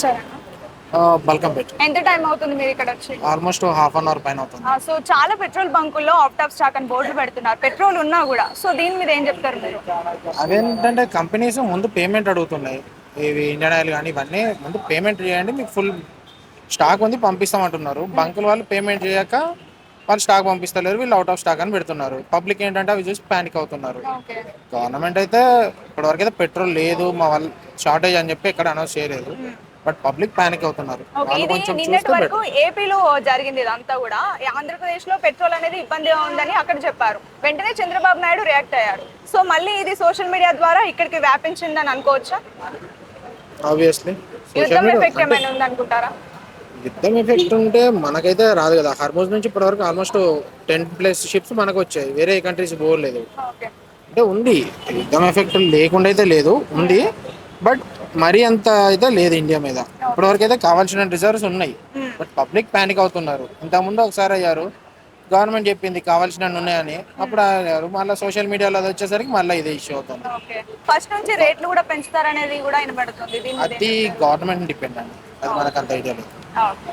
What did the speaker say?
సరేనా? బల్కంపేట్. ఎంత టైం అవుతుంది మీరు ఇక్కడ వచ్చి? ఆల్మోస్ట్ హాఫ్ అన్ అవర్ పైన అవుతుంది. సో చాలా పెట్రోల్ బంకుల్లో అవుట్ ఆఫ్ స్టాక్ అని బోర్డులు పెడుతున్నారు, పెట్రోల్ ఉన్నా కూడా. సో దీని మీద ఏం చెప్తారు మీరు? అదేంటంటే కంపెనీస్ ముందు పేమెంట్ అడుగుతున్నాయి. ఇవి ఇండియన్ ఆయిల్ కానీ ఇవన్నీ ముందు పేమెంట్ చేయండి, మీకు ఫుల్ స్టాక్ ఉంది పంపిస్తామంటున్నారు. బంకుల వాళ్ళు పేమెంట్ చేయక వాళ్ళు స్టాక్ పంపిస్తలేరు, వీళ్ళు అవుట్ ఆఫ్ స్టాక్ అని పెడుతున్నారు. పబ్లిక్ ఏంటంటే అవి చూసి ప్యానిక్ అవుతున్నారు. ఓకే. గవర్నమెంట్ అయితే ఇప్పటివరకు అయితే పెట్రోల్ లేదు మా వాళ్ళు షార్టేజ్ అని చెప్పి ఎక్కడ అనౌన్స్ చేయలేదు. బట్ పబ్లిక్ ప్యానిక్ అవుతున్నారు. ఓకే, వాళ్ళు ఇది కొంచెం నిన్నటి చూస్తే వరకు బెటర్. ఏపీలో జరిగింది ఇదంతా కూడా. ఆంధ్రప్రదేశ్ లో పెట్రోల్ అనేది ఇబ్బందిగా ఉందని అక్కడ చెప్పారు. వెంటనే చంద్రబాబు నాయుడు రియాక్ట్ అయ్యారు. సో మళ్ళీ ఇది సోషల్ మీడియా ద్వారా ఇక్కడికి వ్యాపించిందని అనుకోవచ్చా? ఆబ్వియస్లీ సోషల్ యుద్ధం మీడియా ఎఫెక్ట్ అంటే ఏమైనా ఉందనుకుంటారా? యుద్ధం ఎఫెక్ట్ ఉంటే మనకైతే రాదు కదా. హర్మోజ్ నుంచి ఇప్పటివరకు ఆల్మోస్ట్ 10+ షిప్స్ మనకు వచ్చాయి, వేరే కంట్రీస్ పోలేదు. ఓకే. అంటే ఉంది, యుద్ధం ఎఫెక్ట్ లేకుండా అయితే లేదు, ఉంది. బట్ మరీ అంత అయితే లేదు ఇండియా మీద. ఇప్పటివరకు అయితే కావాల్సిన రిజర్వ్స్ ఉన్నాయి. బట్ పబ్లిక్ ప్యానిక్ అవుతున్నారు. ఇంతకుముందు ఒకసారి అయ్యారు, గవర్నమెంట్ చెప్పింది కావాల్సిన ఉన్నాయని, అప్పుడు అయ్యారు. మళ్ళీ సోషల్ మీడియాలో అది వచ్చేసరికి మళ్ళీ ఇదే ఇష్యూ అవుతుంది. ఓకే. ఫస్ట్ నుంచి రేట్లు కూడా పెంచుతారనేది కూడా వినబడుతుంది. దీని మీద ఏం అది చెప్తారు? గవర్నమెంట్ డిపెండ్ అండి, అది మనకు అంత ఐడియా లేదు. ఓకే.